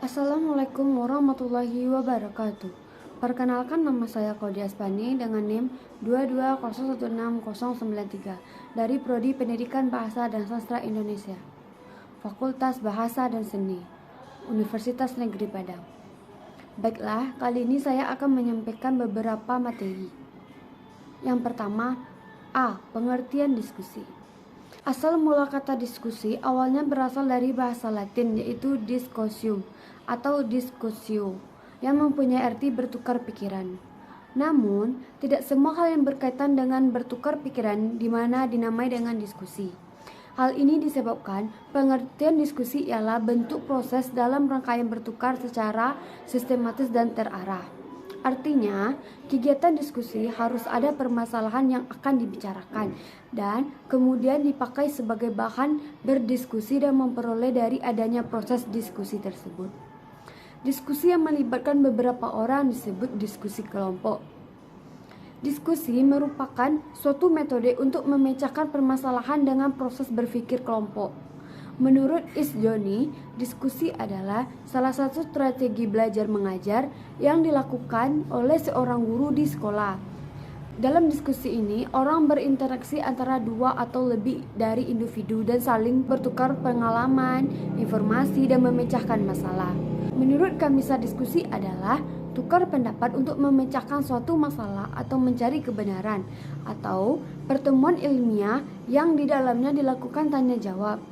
Assalamualaikum warahmatullahi wabarakatuh. Perkenalkan, nama saya Kodia Spani dengan NIM 220160093 dari Prodi Pendidikan Bahasa dan Sastra Indonesia, Fakultas Bahasa dan Seni, Universitas Negeri Padang. Baiklah, kali ini saya akan menyampaikan beberapa materi. Yang pertama, A. Pengertian diskusi. Asal mula kata diskusi awalnya berasal dari bahasa Latin, yaitu discussion atau discussio, yang mempunyai arti bertukar pikiran. Namun, tidak semua hal yang berkaitan dengan bertukar pikiran dimana dinamai dengan diskusi. Hal ini disebabkan pengertian diskusi ialah bentuk proses dalam rangkaian bertukar secara sistematis dan terarah. Artinya, kegiatan diskusi harus ada permasalahan yang akan dibicarakan dan kemudian dipakai sebagai bahan berdiskusi dan memperoleh dari adanya proses diskusi tersebut. Diskusi yang melibatkan beberapa orang disebut diskusi kelompok. Diskusi merupakan suatu metode untuk memecahkan permasalahan dengan proses berpikir kelompok. Menurut Isjoni, diskusi adalah salah satu strategi belajar mengajar yang dilakukan oleh seorang guru di sekolah. Dalam diskusi ini, orang berinteraksi antara dua atau lebih dari individu dan saling bertukar pengalaman, informasi, dan memecahkan masalah. Menurut Kamisa, diskusi adalah tukar pendapat untuk memecahkan suatu masalah atau mencari kebenaran, atau pertemuan ilmiah yang di dalamnya dilakukan tanya jawab.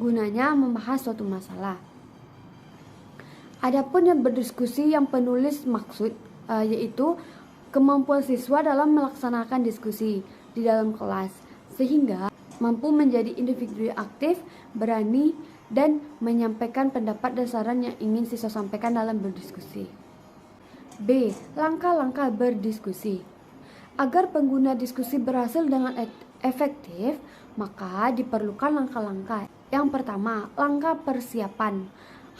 Gunanya membahas suatu masalah. Adapun yang berdiskusi yang penulis maksud yaitu kemampuan siswa dalam melaksanakan diskusi di dalam kelas sehingga mampu menjadi individu aktif, berani, dan menyampaikan pendapat dan saran yang ingin siswa sampaikan dalam berdiskusi. B. Langkah-langkah berdiskusi. Agar pengguna diskusi berhasil dengan efektif, maka diperlukan langkah-langkah. Yang pertama, langkah persiapan.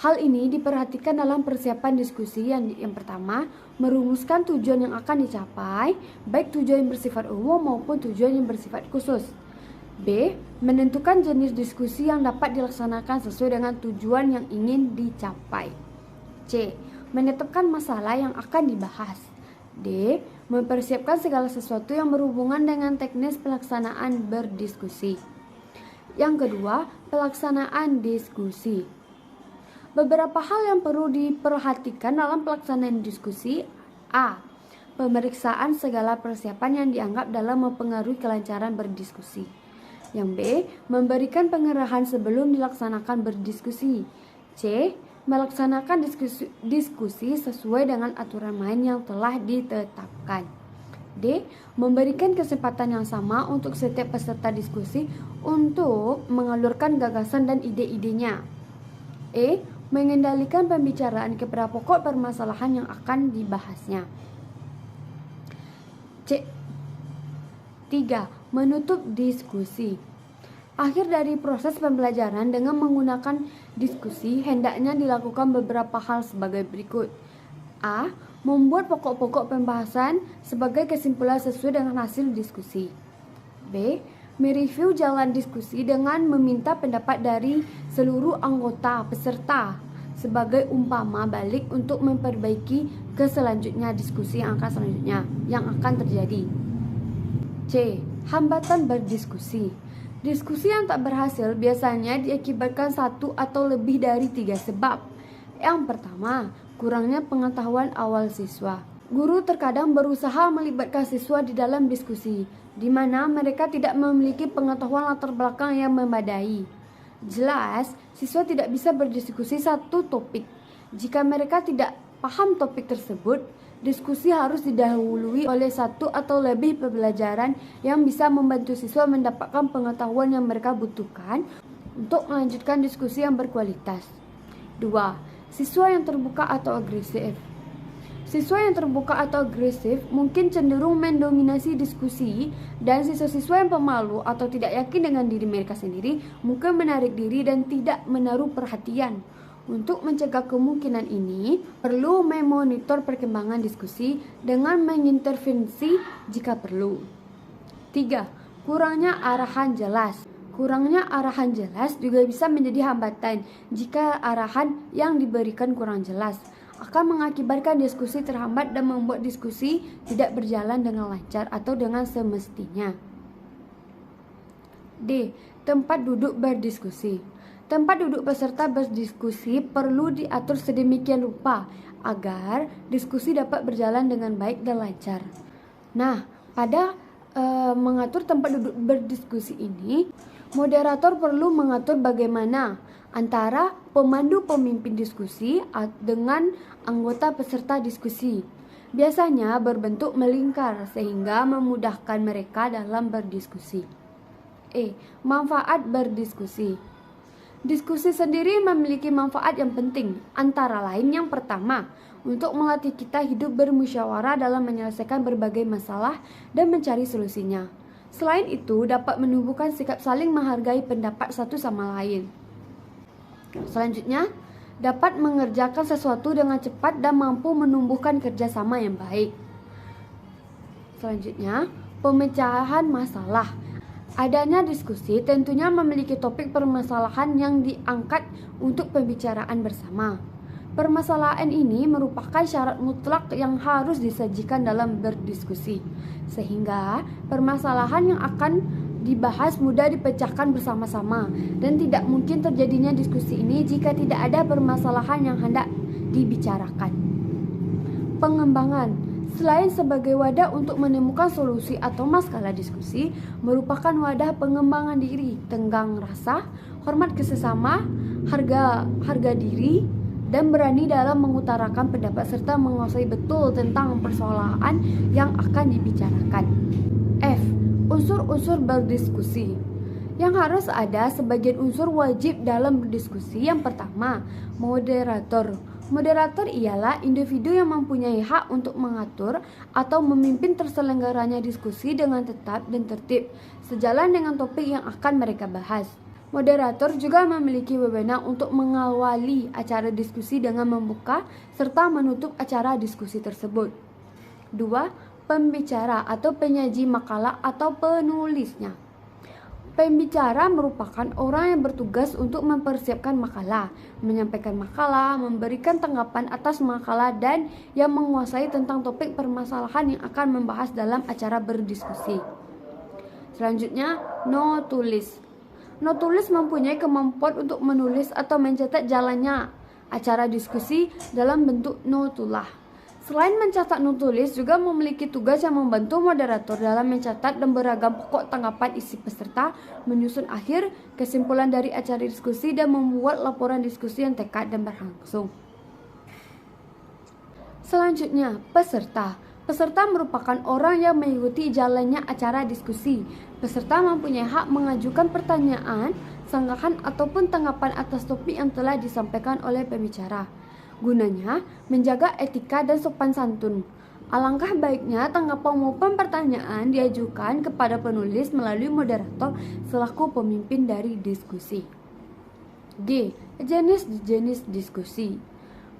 Hal ini diperhatikan dalam persiapan diskusi yang pertama, merumuskan tujuan yang akan dicapai, baik tujuan yang bersifat umum maupun tujuan yang bersifat khusus. B. Menentukan jenis diskusi yang dapat dilaksanakan sesuai dengan tujuan yang ingin dicapai. C. Menetapkan masalah yang akan dibahas. D. Mempersiapkan segala sesuatu yang berhubungan dengan teknis pelaksanaan berdiskusi. Yang kedua, pelaksanaan diskusi. Beberapa hal yang perlu diperhatikan dalam pelaksanaan diskusi. A. Pemeriksaan segala persiapan yang dianggap dalam mempengaruhi kelancaran berdiskusi. Yang B. Memberikan pengerahan sebelum dilaksanakan berdiskusi. C. Melaksanakan diskusi sesuai dengan aturan main yang telah ditetapkan. D. Memberikan kesempatan yang sama untuk setiap peserta diskusi untuk mengalurkan gagasan dan ide-idenya. E. Mengendalikan pembicaraan kepada pokok permasalahan yang akan dibahasnya. C. 3. Menutup diskusi. Akhir dari proses pembelajaran dengan menggunakan diskusi hendaknya dilakukan beberapa hal sebagai berikut. A. Membuat pokok-pokok pembahasan sebagai kesimpulan sesuai dengan hasil diskusi. B. Mereview jalan diskusi dengan meminta pendapat dari seluruh anggota peserta sebagai umpama balik untuk memperbaiki keselanjutnya diskusi yang akan terjadi. C. Hambatan berdiskusi. Diskusi yang tak berhasil biasanya diakibatkan satu atau lebih dari 3 sebab. Yang pertama, kurangnya pengetahuan awal siswa. Guru terkadang berusaha melibatkan siswa di dalam diskusi, di mana mereka tidak memiliki pengetahuan latar belakang yang memadai. Jelas, siswa tidak bisa berdiskusi satu topik. Jika mereka tidak paham topik tersebut, diskusi harus didahului oleh satu atau lebih pembelajaran yang bisa membantu siswa mendapatkan pengetahuan yang mereka butuhkan untuk melanjutkan diskusi yang berkualitas. 2. Siswa yang terbuka atau agresif. Siswa yang terbuka atau agresif mungkin cenderung mendominasi diskusi, dan siswa-siswa yang pemalu atau tidak yakin dengan diri mereka sendiri mungkin menarik diri dan tidak menaruh perhatian. Untuk mencegah kemungkinan ini, perlu memonitor perkembangan diskusi dengan mengintervensi jika perlu. 3. Kurangnya arahan jelas. Kurangnya arahan jelas juga bisa menjadi hambatan jika arahan yang diberikan kurang jelas, akan mengakibatkan diskusi terhambat dan membuat diskusi tidak berjalan dengan lancar atau dengan semestinya. D. Tempat duduk berdiskusi. Tempat duduk peserta berdiskusi perlu diatur sedemikian rupa agar diskusi dapat berjalan dengan baik dan lancar. Nah, pada mengatur tempat duduk berdiskusi ini, moderator perlu mengatur bagaimana antara pemandu pemimpin diskusi dengan anggota peserta diskusi. Biasanya berbentuk melingkar sehingga memudahkan mereka dalam berdiskusi. E. Manfaat berdiskusi. Diskusi sendiri memiliki manfaat yang penting, antara lain yang pertama, untuk melatih kita hidup bermusyawarah dalam menyelesaikan berbagai masalah dan mencari solusinya. Selain itu, dapat menumbuhkan sikap saling menghargai pendapat satu sama lain. Selanjutnya, dapat mengerjakan sesuatu dengan cepat dan mampu menumbuhkan kerjasama yang baik. Selanjutnya, pemecahan masalah. Adanya diskusi tentunya memiliki topik permasalahan yang diangkat untuk pembicaraan bersama. Permasalahan ini merupakan syarat mutlak yang harus disajikan dalam berdiskusi, sehingga permasalahan yang akan dibahas mudah dipecahkan bersama-sama dan tidak mungkin terjadinya diskusi ini jika tidak ada permasalahan yang hendak dibicarakan. Pengembangan. Selain sebagai wadah untuk menemukan solusi atau masalah diskusi, merupakan wadah pengembangan diri, tenggang rasa, hormat ke sesama, harga diri, dan berani dalam mengutarakan pendapat serta menguasai betul tentang persoalan yang akan dibicarakan. F. Unsur-unsur berdiskusi. Yang harus ada sebagian unsur wajib dalam berdiskusi. Yang pertama, moderator. Moderator ialah individu yang mempunyai hak untuk mengatur atau memimpin terselenggaranya diskusi dengan tetap dan tertib, sejalan dengan topik yang akan mereka bahas. Moderator juga memiliki wewenang untuk mengawali acara diskusi dengan membuka serta menutup acara diskusi tersebut. 2. Pembicara atau penyaji makalah atau penulisnya. Pembicara merupakan orang yang bertugas untuk mempersiapkan makalah, menyampaikan makalah, memberikan tanggapan atas makalah, dan yang menguasai tentang topik permasalahan yang akan membahas dalam acara berdiskusi. Selanjutnya, notulis. Notulis mempunyai kemampuan untuk menulis atau mencatat jalannya acara diskusi dalam bentuk notulah. Selain mencatat notulis, juga memiliki tugas yang membantu moderator dalam mencatat dan beragam pokok tanggapan isi peserta, menyusun akhir kesimpulan dari acara diskusi, dan membuat laporan diskusi yang tekad dan berlangsung. Selanjutnya, peserta. Peserta merupakan orang yang mengikuti jalannya acara diskusi. Peserta mempunyai hak mengajukan pertanyaan, sanggahan, ataupun tanggapan atas topik yang telah disampaikan oleh pembicara. Gunanya menjaga etika dan sopan santun. Alangkah baiknya tanggapan maupun pertanyaan diajukan kepada penulis melalui moderator selaku pemimpin dari diskusi. G. Jenis-jenis diskusi.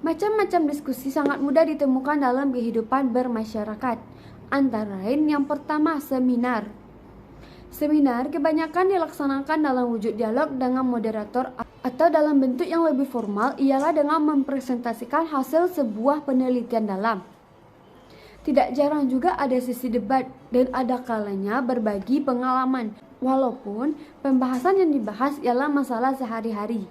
Macam-macam diskusi sangat mudah ditemukan dalam kehidupan bermasyarakat. Antara lain yang pertama, seminar. Seminar kebanyakan dilaksanakan dalam wujud dialog dengan moderator atau dalam bentuk yang lebih formal, ialah dengan mempresentasikan hasil sebuah penelitian dalam. Tidak jarang juga ada sesi debat dan ada kalanya berbagi pengalaman, walaupun pembahasan yang dibahas ialah masalah sehari-hari.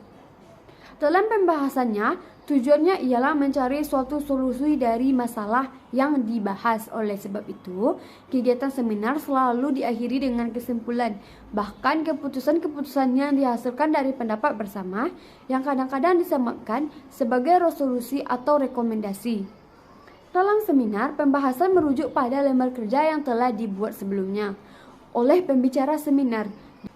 Dalam pembahasannya, tujuannya ialah mencari suatu solusi dari masalah yang dibahas. Oleh sebab itu, kegiatan seminar selalu diakhiri dengan kesimpulan. Bahkan keputusan-keputusan yang dihasilkan dari pendapat bersama yang kadang-kadang disematkan sebagai resolusi atau rekomendasi. Dalam seminar, pembahasan merujuk pada lembar kerja yang telah dibuat sebelumnya oleh pembicara seminar,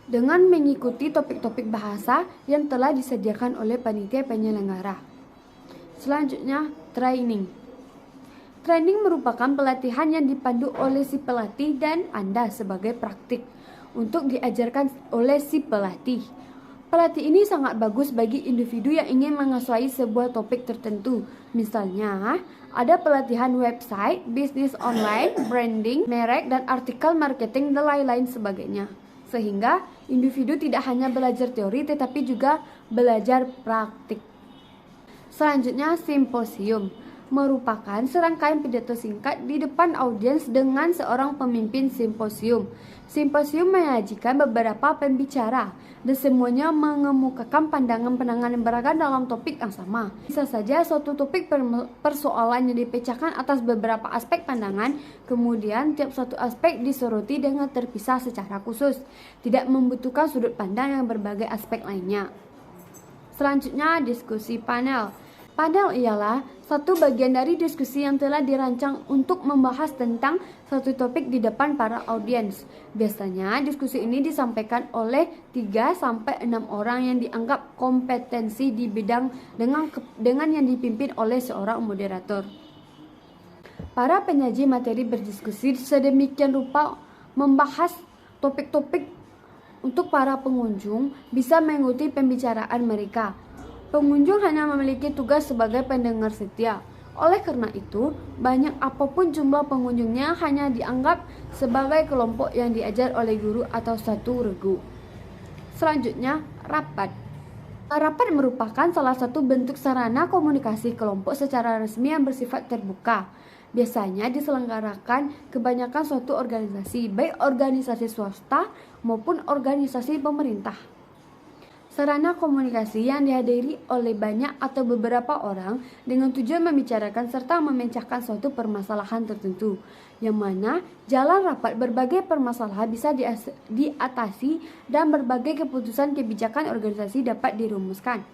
dengan mengikuti topik-topik bahasa yang telah disediakan oleh panitia penyelenggara. Selanjutnya, training. Training merupakan pelatihan yang dipandu oleh si pelatih dan Anda sebagai praktik untuk diajarkan oleh si pelatih. Pelatih ini sangat bagus bagi individu yang ingin menguasai sebuah topik tertentu. Misalnya, ada pelatihan website, bisnis online, branding, merek, dan artikel marketing, dan lain-lain sebagainya. sehingga individu tidak hanya belajar teori tetapi juga belajar praktik. Selanjutnya, simposium merupakan serangkaian pidato singkat di depan audiens dengan seorang pemimpin simposium. Simposium menyajikan beberapa pembicara dan semuanya mengemukakan pandangan-pandangan yang beragam dalam topik yang sama. Bisa saja suatu topik persoalan yang dipecahkan atas beberapa aspek pandangan, kemudian tiap satu aspek disoroti dengan terpisah secara khusus, tidak membutuhkan sudut pandang yang berbagai aspek lainnya. Selanjutnya, diskusi panel. Panel ialah satu bagian dari diskusi yang telah dirancang untuk membahas tentang satu topik di depan para audiens. Biasanya diskusi ini disampaikan oleh 3-6 orang yang dianggap kompetensi di bidang dengan yang dipimpin oleh seorang moderator. Para penyaji materi berdiskusi sedemikian rupa membahas topik-topik untuk para pengunjung bisa mengikuti pembicaraan mereka. Pengunjung hanya memiliki tugas sebagai pendengar setia. Oleh karena itu, banyak apapun jumlah pengunjungnya hanya dianggap sebagai kelompok yang diajar oleh guru atau satu regu. Selanjutnya, rapat. Rapat merupakan salah satu bentuk sarana komunikasi kelompok secara resmi yang bersifat terbuka. Biasanya diselenggarakan kebanyakan suatu organisasi, baik organisasi swasta maupun organisasi pemerintah. Sarana komunikasi yang dihadiri oleh banyak atau beberapa orang dengan tujuan membicarakan serta memecahkan suatu permasalahan tertentu, yang mana jalan rapat berbagai permasalahan bisa diatasi dan berbagai keputusan kebijakan organisasi dapat dirumuskan.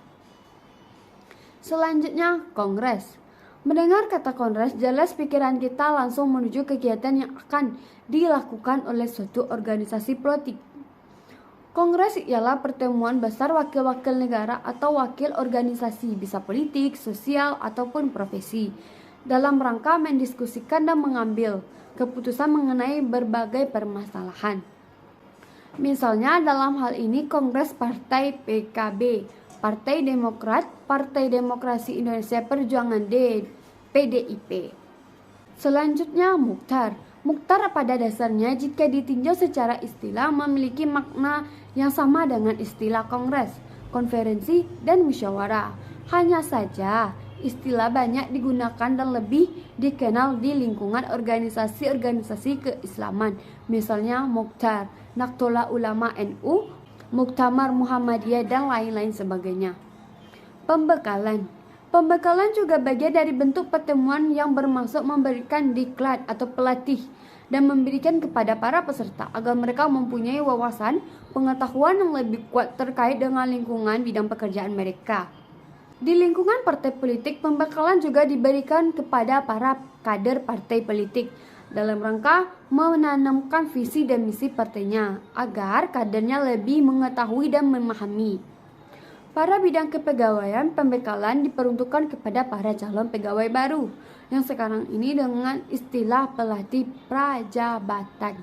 Selanjutnya, kongres. Mendengar kata kongres, jelas pikiran kita langsung menuju kegiatan yang akan dilakukan oleh suatu organisasi politik. Kongres ialah pertemuan besar wakil-wakil negara atau wakil organisasi, bisa politik, sosial, ataupun profesi, dalam rangka mendiskusikan dan mengambil keputusan mengenai berbagai permasalahan. Misalnya dalam hal ini Kongres Partai PKB, Partai Demokrat, Partai Demokrasi Indonesia Perjuangan PDIP. Selanjutnya, muktar. Muktar pada dasarnya jika ditinjau secara istilah memiliki makna yang sama dengan istilah kongres, konferensi, dan musyawarah. Hanya saja istilah banyak digunakan dan lebih dikenal di lingkungan organisasi-organisasi keislaman. Misalnya Muktar, Nahdlatul Ulama NU, Muktamar Muhammadiyah, dan lain-lain sebagainya. Pembekalan. Pembekalan juga bagian dari bentuk pertemuan yang bermaksud memberikan diklat atau pelatih dan memberikan kepada para peserta agar mereka mempunyai wawasan, pengetahuan yang lebih kuat terkait dengan lingkungan bidang pekerjaan mereka. Di lingkungan partai politik, pembekalan juga diberikan kepada para kader partai politik dalam rangka menanamkan visi dan misi partainya agar kadernya lebih mengetahui dan memahami. Pada bidang kepegawaian, pembekalan diperuntukkan kepada para calon pegawai baru yang sekarang ini dengan istilah pelatih prajabatan.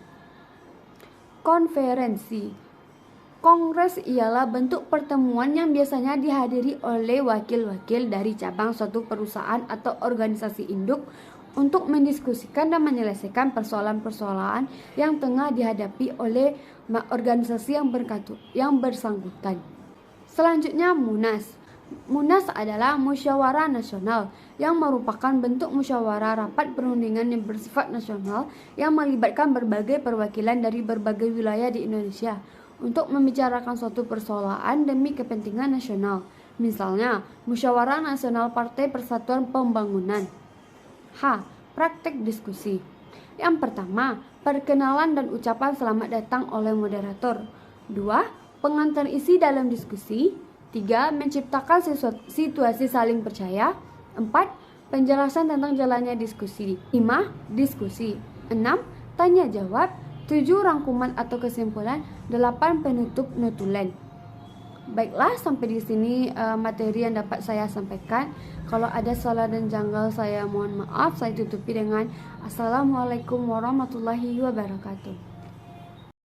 Konferensi. Kongres ialah bentuk pertemuan yang biasanya dihadiri oleh wakil-wakil dari cabang suatu perusahaan atau organisasi induk untuk mendiskusikan dan menyelesaikan persoalan-persoalan yang tengah dihadapi oleh organisasi yang bersangkutan. Selanjutnya, Munas. Munas adalah musyawarah nasional yang merupakan bentuk musyawarah rapat perundingan yang bersifat nasional yang melibatkan berbagai perwakilan dari berbagai wilayah di Indonesia untuk membicarakan suatu persoalan demi kepentingan nasional. Misalnya, Musyawarah Nasional Partai Persatuan Pembangunan. Praktek diskusi. Yang pertama, perkenalan dan ucapan selamat datang oleh moderator. 2. Pengantar isi dalam diskusi. 3. Menciptakan situasi saling percaya. 4. Penjelasan tentang jalannya diskusi. 5. Diskusi. 6. Tanya jawab. 7. Rangkuman atau kesimpulan. 8. Penutup notulen. Baiklah, sampai di sini materi yang dapat saya sampaikan. Kalau ada salah dan janggal, saya mohon maaf. Saya tutupi dengan Assalamualaikum warahmatullahi wabarakatuh.